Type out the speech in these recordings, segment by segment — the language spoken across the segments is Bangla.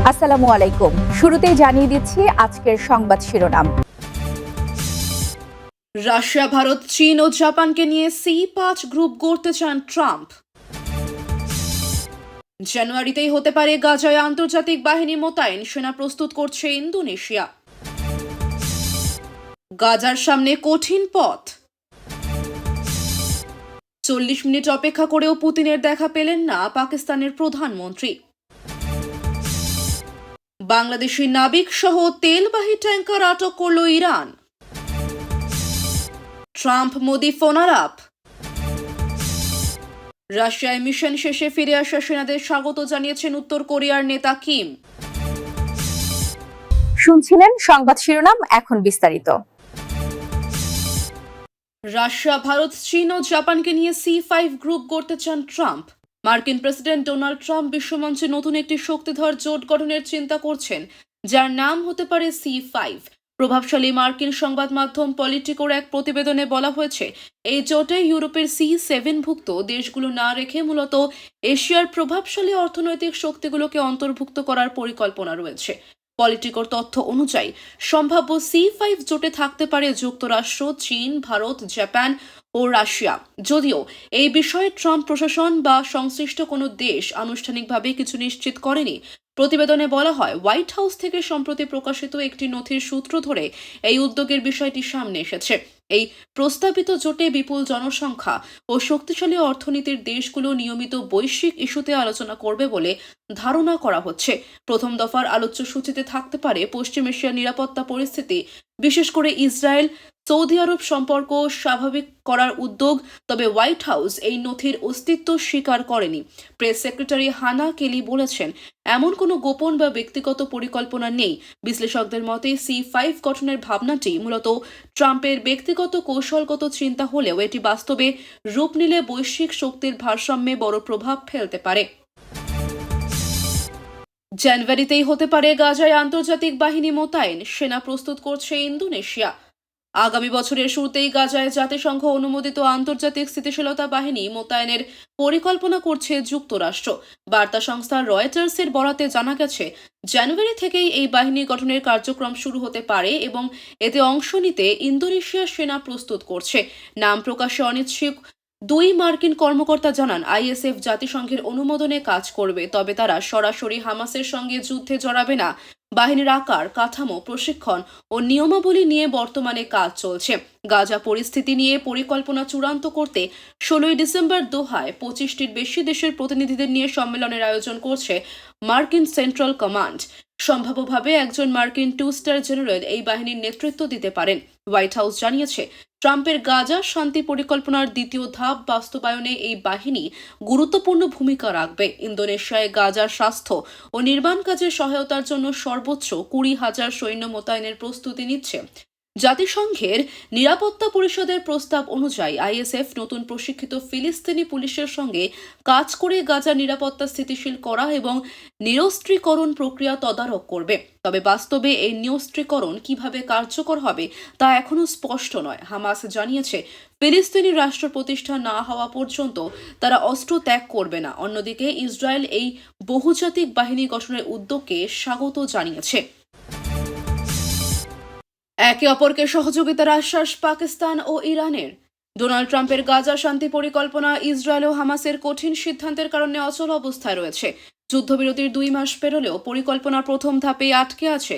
আসসালামু আলাইকুম। শুরুতেই জানিয়ে দিচ্ছি আজকের সংবাদ শিরোনাম। রাশিয়া, ভারত, চীন ও জাপানকে নিয়ে C5 গ্রুপ গড়তে চান ট্রাম্প। জানুয়ারিতেই হতে পারে গাজায় আন্তর্জাতিক বাহিনী মোতায়েন, সেনা প্রস্তুত করছে ইন্দোনেশিয়া। গাজার সামনে কঠিন পথ। 40 মিনিট অপেক্ষা করেও পুতিনের দেখা পেলেন না পাকিস্তানের প্রধানমন্ত্রী। বাংলাদেশি নাবিক সহ তেলবাহী ট্যাঙ্কার আটক করল ইরান। ট্রাম্প মোদি ফোনালাপ। রাশিয়ায় মিশন শেষে ফিরে আসা সেনাদের স্বাগত জানিয়েছেন উত্তর কোরিয়ার নেতা কিম। শুনছিলেন সংবাদ শিরোনাম, এখন বিস্তারিত। রাশিয়া, ভারত, চীন ও জাপানকে নিয়ে C5 গ্রুপ গড়তে চান ট্রাম্প। মার্কিন প্রেসিডেন্ট ডোনাল্ড ট্রাম্প বিশ্বমঞ্চে নতুন একটি শক্তিধর জোট গঠনের চিন্তা করছেন, যার নাম হতে পারে C5। প্রভাবশালী মার্কিন সংবাদ মাধ্যম পলিটিকোর এক প্রতিবেদনে বলা হয়েছে, এই জোটে ইউরোপের C7ভুক্ত দেশগুলো না রেখে মূলত এশিয়ার প্রভাবশালী অর্থনৈতিক শক্তিগুলোকে অন্তর্ভুক্ত করার পরিকল্পনা রয়েছে। পলিটিকোর তথ্য অনুযায়ী সম্ভাব্য C5 জোটে থাকতে পারে যুক্তরাষ্ট্র, চীন, ভারত, জাপান ও রাশিয়া। যদিও এই বিষয়ে ট্রাম্প প্রশাসন বা সংশ্লিষ্ট কোনো দেশ আনুষ্ঠানিকভাবে কিছু নিশ্চিত করেনি। প্রতিবেদনে বলা হয়, হোয়াইট হাউস থেকে সম্প্রতি প্রকাশিত একটি নথির সূত্র ধরে এই উদ্যোগের বিষয়টি সামনে এসেছে। এই প্রস্তাবিত জোটে বিপুল জনসংখ্যা ও শক্তিশালী অর্থনীতির দেশগুলো নিয়মিত বৈশ্বিক ইস্যুতে আলোচনা করবে বলে ধারণা করা হচ্ছে। প্রথম দফার আলোচ্য সূচিতে থাকতে পারে পশ্চিম এশিয়ার নিরাপত্তা পরিস্থিতি, বিশেষ করে ইসরায়েল সৌদি আরব সম্পর্ক স্বাভাবিক করার উদ্যোগ। তবে হোয়াইট হাউস এই নথির অস্তিত্ব স্বীকার করেনি। প্রেস সেক্রেটারি হানা কেলি বলেছেন, এমন কোনো গোপন বা ব্যক্তিগত পরিকল্পনা নেই। বিশ্লেষকদের মতে C5 গঠনের ভাবনাটি মূলত ট্রাম্পের ব্যক্তিগত কৌশলগত চিন্তা হলেও এটি বাস্তবে রূপ নিলে বৈশ্বিক শক্তির ভারসাম্যে বড় প্রভাব ফেলতে পারে। জানুয়ারিতেই হতে পারে গাজায় আন্তর্জাতিক বাহিনী মোতায়েন, সেনা প্রস্তুত করছে ইন্দোনেশিয়া। আগামী বছরের শুরুতেই গাজায় জাতিসংঘ অনুমোদিত আন্তর্জাতিক স্থিতিশীলতা বাহিনী মোতায়েনের পরিকল্পনা করছে যুক্তরাষ্ট্র। বার্তা সংস্থা রয়টার্সের বরাতে জানা গেছে, জানুয়ারি থেকেই এই বাহিনী গঠনের কার্যক্রম শুরু হতে পারে এবং এতে অংশ নিতে ইন্দোনেশিয়া সেনা প্রস্তুত করছে। নাম প্রকাশে অনিচ্ছুক দুই মার্কিন কর্মকর্তা জানান, ISF জাতিসংঘের অনুমোদনে কাজ করবে, তবে তারা সরাসরি হামাসের সঙ্গে যুদ্ধে জড়াবে না। বাহিনীর আকার, কাঠামো, প্রশিক্ষণ ও নিয়মাবলী নিয়ে বর্তমানে কাজ চলছে। গাজা পরিস্থিতি নিয়ে পরিকল্পনা চূড়ান্ত করতে 16 ডিসেম্বর দোহায় 25টির বেশি দেশের প্রতিনিধিদের নিয়ে সম্মেলনের আয়োজন করছে মার্কিন সেন্ট্রাল কমান্ড। সম্ভাব্যভাবে একজন মার্কিন 2-স্টার জেনারেল এই বাহিনীর নেতৃত্ব দিতে পারেন। হোয়াইট হাউস জানিয়েছে, ট্রাম্পের গাজা শান্তি পরিকল্পনার দ্বিতীয় ধাপ বাস্তবায়নে এই বাহিনী গুরুত্বপূর্ণ ভূমিকা রাখবে। ইন্দোনেশিয়ায় গাজার স্বাস্থ্য ও নির্মাণ কাজে সহায়তার জন্য সর্বোচ্চ 20,000 সৈন্য মোতায়েনের প্রস্তুতি নিচ্ছে। জাতিসংঘের নিরাপত্তা পরিষদের প্রস্তাব অনুযায়ী ISF নতুন প্রশিক্ষিত ফিলিস্তিনি পুলিশের সঙ্গে কাজ করে গাজার নিরাপত্তা স্থিতিশীল করা এবং নিরস্ত্রীকরণ প্রক্রিয়া তদারক করবে। তবে বাস্তবে এই নিরস্ত্রীকরণ কিভাবে কার্যকর হবে তা এখনও স্পষ্ট নয়। হামাস জানিয়েছে, ফিলিস্তিনি রাষ্ট্র প্রতিষ্ঠা না হওয়া পর্যন্ত তারা অস্ত্র ত্যাগ করবে না। অন্যদিকে ইসরায়েল এই বহুজাতিক বাহিনী গঠনের উদ্যোগকে স্বাগত জানিয়েছে। একে অপরকে সহযোগিতার আশ্বাস পাকিস্তান ও ইরানের। ডোনাল্ড ট্রাম্পের গাজা শান্তি পরিকল্পনা ইসরায়েল ও হামাসের কঠিন সিদ্ধান্তের কারণে অচল অবস্থায় রয়েছে। যুদ্ধবিরতির 2 মাস পেরোলেও পরিকল্পনার প্রথম ধাপে আটকে আছে।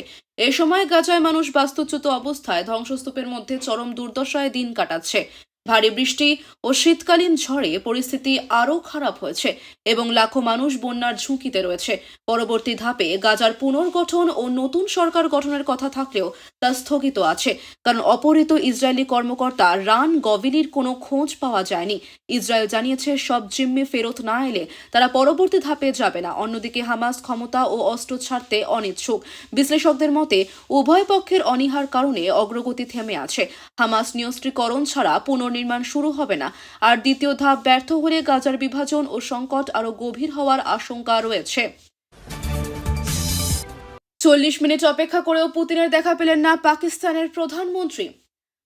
এ সময় গাজায় মানুষ বাস্তুচ্যুত অবস্থায় ধ্বংসস্তূপের মধ্যে চরম দুর্দশায় দিন কাটাচ্ছে। ভারী বৃষ্টি ও শীতকালীন ঝড়ে পরিস্থিতি আরও খারাপ হয়েছে এবং লাখো মানুষ বন্যার ঝুঁকিতে রয়েছে। পরবর্তী ধাপে গাজার পুনর্গঠন ও নতুন সরকার গঠনের কথা থাকলেও তা স্থগিত আছে, কারণ অপহৃত ইসরায়েলি কর্মকর্তা রান গভিলির কোনো খোঁজ পাওয়া যায়নি। ইসরায়েল জানিয়েছে, সব জিম্মি ফেরত না এলে তারা পরবর্তী ধাপে যাবে না। অন্যদিকে হামাস ক্ষমতা ও অস্ত্র ছাড়তে অনিচ্ছুক। বিশ্লেষকদের মতে উভয় পক্ষের অনীহার কারণে অগ্রগতি থেমে আছে। হামাস নিরস্ত্রীকরণ ছাড়া পুনর্নির্মাণ শুরু হবে না, আর দ্বিতীয় ধাপ ব্যর্থ হলে গাজার বিভাজন ও সংকট আরও গভীর হওয়ার আশঙ্কা রয়েছে। 40 মিনিট অপেক্ষা করেও পুতিনের দেখা পেলেন না পাকিস্তানের প্রধানমন্ত্রী।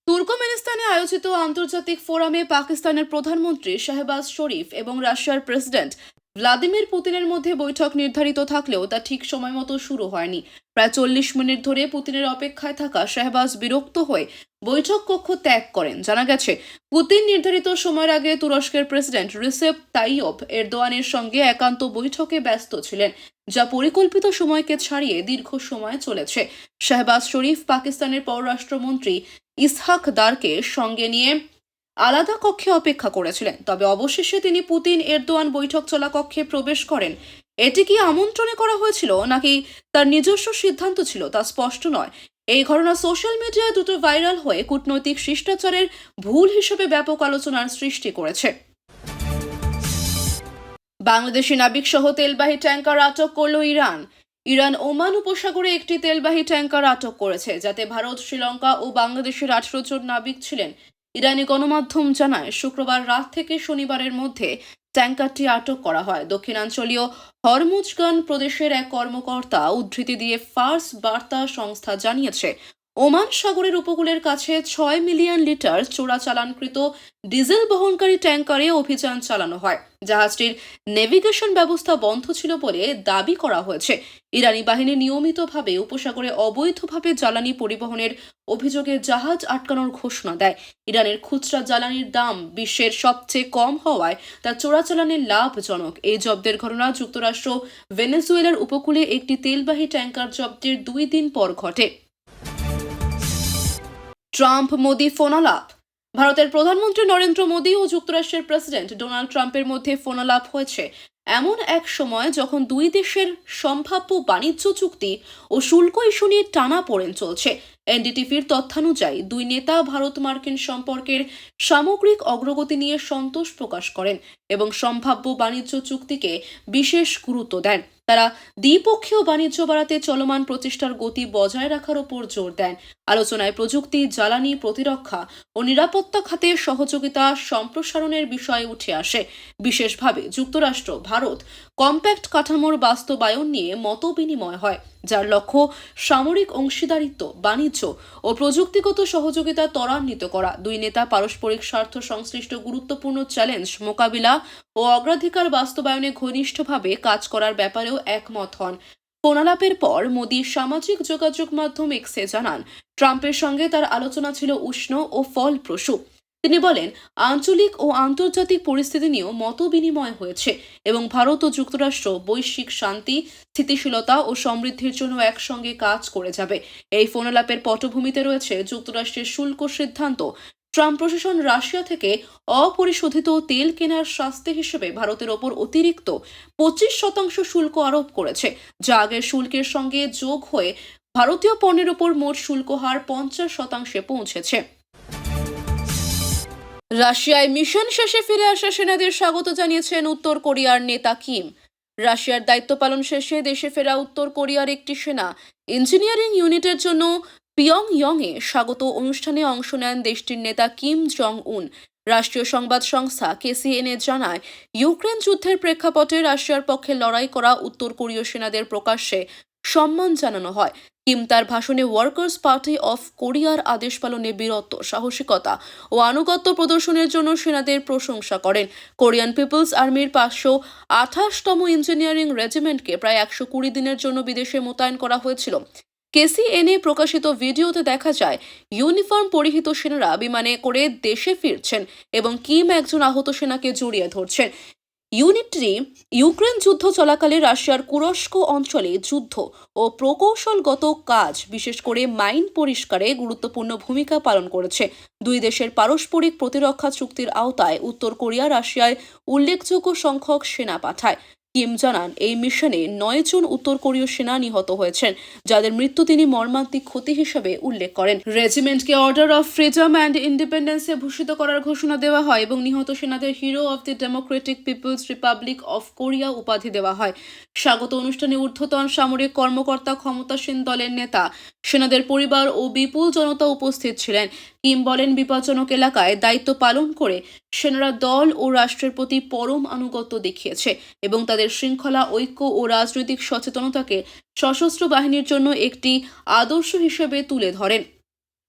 তুর্কমেনিস্তানে আয়োজিত আন্তর্জাতিক ফোরামে পাকিস্তানের প্রধানমন্ত্রী শাহবাজ শরীফ এবং রাশিয়ার প্রেসিডেন্ট ভ্লাদিমির পুতিনের মধ্যে বৈঠক নির্ধারিত থাকলেও তা ঠিক সময় মতো শুরু হয়নি। প্রায় 40 মিনিট ধরে পুতিনের অপেক্ষায় থাকা শাহবাজ বিরক্ত হয়ে বৈঠক কক্ষ ত্যাগ করেন। জানা গেছে, পুতিন নির্ধারিত সময়ের আগে তুরস্কের প্রেসিডেন্ট রিসেপ তাইয়্যিপ এরদোয়ানের সঙ্গে একান্ত বৈঠকে ব্যস্ত ছিলেন, যা পরিকল্পিত সময়কে ছাড়িয়ে দীর্ঘ সময় চলেছে। শাহবাজ শরীফ পাকিস্তানের পররাষ্ট্রমন্ত্রী ইসহাক দারকে সঙ্গে নিয়ে আলাদা কক্ষে অপেক্ষা করেছিলেন, তবে অবশেষে তিনি পুতিন এরদোয়ান বৈঠক চলা কক্ষে প্রবেশ করেন। এটি কি আমন্ত্রণে করা হয়েছিল নাকি তার নিজস্ব সিদ্ধান্ত ছিল তা স্পষ্ট নয়। এই ঘটনা সোশ্যাল মিডিয়ায় দ্রুত ভাইরাল হয়ে কূটনৈতিক শিষ্টাচারের ভুল হিসেবে ব্যাপক আলোচনার সৃষ্টি করেছে। বাংলাদেশি নাবিক সহ তেলবাহী ট্যাঙ্কার আটক করল ইরান। ইরান ওমান উপসাগরে একটি তেলবাহী ট্যাঙ্কার আটক করেছে, যাতে ভারত, শ্রীলঙ্কা ও বাংলাদেশের 18 জন নাবিক ছিলেন। ইরানি গণমাধ্যম জানায়, শুক্রবার রাত থেকে শনিবারের মধ্যে ট্যাঙ্কারটি আটক করা হয়। দক্ষিণাঞ্চলীয় হরমুজগান প্রদেশের এক কর্মকর্তা উদ্ধৃতি দিয়ে ফার্স বার্তা সংস্থা জানিয়েছে, ওমান সাগরের উপকূলের কাছে 6 মিলিয়ন লিটার চোরাচালানকৃত ডিজেল বহনকারী ট্যাঙ্কারে অভিযান চালানো হয়। জাহাজটির নেভিগেশন ব্যবস্থা বন্ধ ছিল বলে দাবি করা হয়েছে। ইরানি বাহিনী নিয়মিতভাবে উপসাগরে অবৈধভাবে জ্বালানি পরিবহনের অভিযোগে জাহাজ আটকানোর ঘোষণা দেয়। ইরানের খুচরা জ্বালানির দাম বিশ্বের সবচেয়ে কম হওয়ায় তা চোরাচালানের লাভজনক। এই জব্দের ঘটনা যুক্তরাষ্ট্র ভেনেজুয়েলার উপকূলে একটি তেলবাহী ট্যাঙ্কার জব্দের 2 দিন পর ঘটে। ট্রাম্প মোদি ফোনালাপ। ভারতের প্রধানমন্ত্রী নরেন্দ্র মোদি ও যুক্তরাষ্ট্রের প্রেসিডেন্ট ডোনাল্ড ট্রাম্পের মধ্যে ফোনালাপ হয়েছে এমন এক সময় যখন দুই দেশের সম্ভাব্য বাণিজ্য চুক্তি ও শুল্ক ইস্যু নিয়ে টানাপোড়েন চলছে। এনডিটিভির তথ্যানুযায়ী দুই নেতা ভারত মার্কিন সম্পর্কের সামগ্রিক অগ্রগতি নিয়ে সন্তোষ প্রকাশ করেন এবং সম্ভাব্য বাণিজ্য চুক্তিকে বিশেষ গুরুত্ব দেন। তারা দ্বিপক্ষীয় বাণিজ্য বাড়াতে চলমান প্রচেষ্টার গতি বজায় রাখার ওপর জোর দেন। আলোচনায় প্রযুক্তি, জ্বালানি, প্রতিরক্ষা ও নিরাপত্তা খাতে সহযোগিতা সম্প্রসারণের বিষয় উঠে আসে। বিশেষভাবে যুক্তরাষ্ট্র ভারত কম্প্যাক্ট কাঠামোর বাস্তবায়ন নিয়ে মতবিনিময় হয়, যার লক্ষ্য সামরিক অংশীদারিত্ব, বাণিজ্য ও প্রযুক্তিগত সহযোগিতা ত্বরান্বিত করা। দুই নেতা পারস্পরিক স্বার্থ সংশ্লিষ্ট গুরুত্বপূর্ণ চ্যালেঞ্জ মোকাবিলা ও অগ্রাধিকার বাস্তবায়নে ঘনিষ্ঠভাবে কাজ করার ব্যাপারেও একমত হন। ফোনালাপের পর মোদি সামাজিক যোগাযোগ মাধ্যম এক্সে জানান, ট্রাম্পের সঙ্গে তার আলোচনা ছিল উষ্ণ ও ফলপ্রসূ। তিনি বলেন, আঞ্চলিক ও আন্তর্জাতিক পরিস্থিতি নিয়েও মতবিনিময় হয়েছে এবং ভারত ও যুক্তরাষ্ট্র বৈশ্বিক শান্তি, স্থিতিশীলতা ও সমৃদ্ধির জন্য একসঙ্গে কাজ করে যাবে। এই ফোনালাপের পটভূমিতে রয়েছে যুক্তরাষ্ট্রের শুল্ক সিদ্ধান্ত। ট্রাম্প প্রশাসন রাশিয়া থেকে অপরিশোধিত তেল কেনার শাস্তি হিসেবে ভারতের ওপর অতিরিক্ত 25% শুল্ক আরোপ করেছে, যা আগের শুল্কের সঙ্গে যোগ হয়ে ভারতীয় পণ্যের ওপর মোট শুল্ক হার 50% পৌঁছেছে। রাশিয়ায় মিশন শেষে ফিরে আসা সেনাদের স্বাগত জানিয়েছেন উত্তর কোরিয়ার নেতা কিম। রাশিয়ার দায়িত্ব পালন শেষে দেশে ফেরা উত্তর কোরিয়ার একটি সেনা ইঞ্জিনিয়ারিং ইউনিটের জন্য পিয়ংইয়ংয়ে স্বাগত অনুষ্ঠানে অংশ নেন দেশটির নেতা কিম জং উন। রাষ্ট্রীয় সংবাদ সংস্থা কেসিএনএ জানায়, ইউক্রেন যুদ্ধের প্রেক্ষাপটে রাশিয়ার পক্ষে লড়াই করা উত্তর কোরীয় সেনাদের প্রকাশ্যে সম্মান জানানো হয়। কিম তার ভাষণে ওয়ার্কার্স পার্টি অফ কোরিয়ার আদেশ পালনে বীরত্ব, সাহসিকতা ও আনুগত্য প্রদর্শনের জন্য সেনাদের প্রশংসা করেন। কোরিয়ান পিপলস আর্মির 528তম ইঞ্জিনিয়ারিং রেজিমেন্টকে প্রায় 120 দিনের জন্য বিদেশে মোতায়েন করা হয়েছিল। কেসিএনএ প্রকাশিত ভিডিওতে দেখা যায়, ইউনিফর্ম পরিহিত সেনারা বিমানে করে দেশে ফিরছেন এবং কিম একজন আহত সেনাকে জড়িয়ে ধরছেন। ইউনিটটি ইউক্রেন যুদ্ধ চলাকালে রাশিয়ার কুরস্ক অঞ্চলে যুদ্ধ ও প্রকৌশলগত কাজ, বিশেষ করে মাইন পরিষ্কারে গুরুত্বপূর্ণ ভূমিকা পালন করেছে। দুই দেশের পারস্পরিক প্রতিরক্ষা চুক্তির আওতায় উত্তর কোরিয়া রাশিয়ায় উল্লেখযোগ্য সংখ্যক সেনা পাঠায়। কিম জানান, এই মিশনে 9 জন উত্তর কোরীয় সেনা নিহত হয়েছেন, যাদের মৃত্যু তিনি মর্মান্তিক ক্ষতি হিসেবে উল্লেখ করেন। রেজিমেন্টকে অর্ডার অফ ফ্রিডম অ্যান্ড ইন্ডিপেন্ডেন্সে ভূষিত করার ঘোষণা দেওয়া হয় এবং নিহত সেনাদের hero of the Democratic People's Republic of Korea উপাধি দেওয়া হয়। স্বাগত অনুষ্ঠানে ঊর্ধ্বতন সামরিক কর্মকর্তা, ক্ষমতাসীন দলের নেতা, সেনাদের পরিবার ও বিপুল জনতা উপস্থিত ছিলেন। কিম বলেন, বিপজ্জনক এলাকায় দায়িত্ব পালন করে সেনারা দল ও রাষ্ট্রের প্রতি পরম আনুগত্য দেখিয়েছে এবং তাদের শৃঙ্খলা, ঐক্য ও রাজনৈতিক সচেতনতাকে সশস্ত্র বাহিনীর জন্য একটি আদর্শ হিসেবে তুলে ধরেন।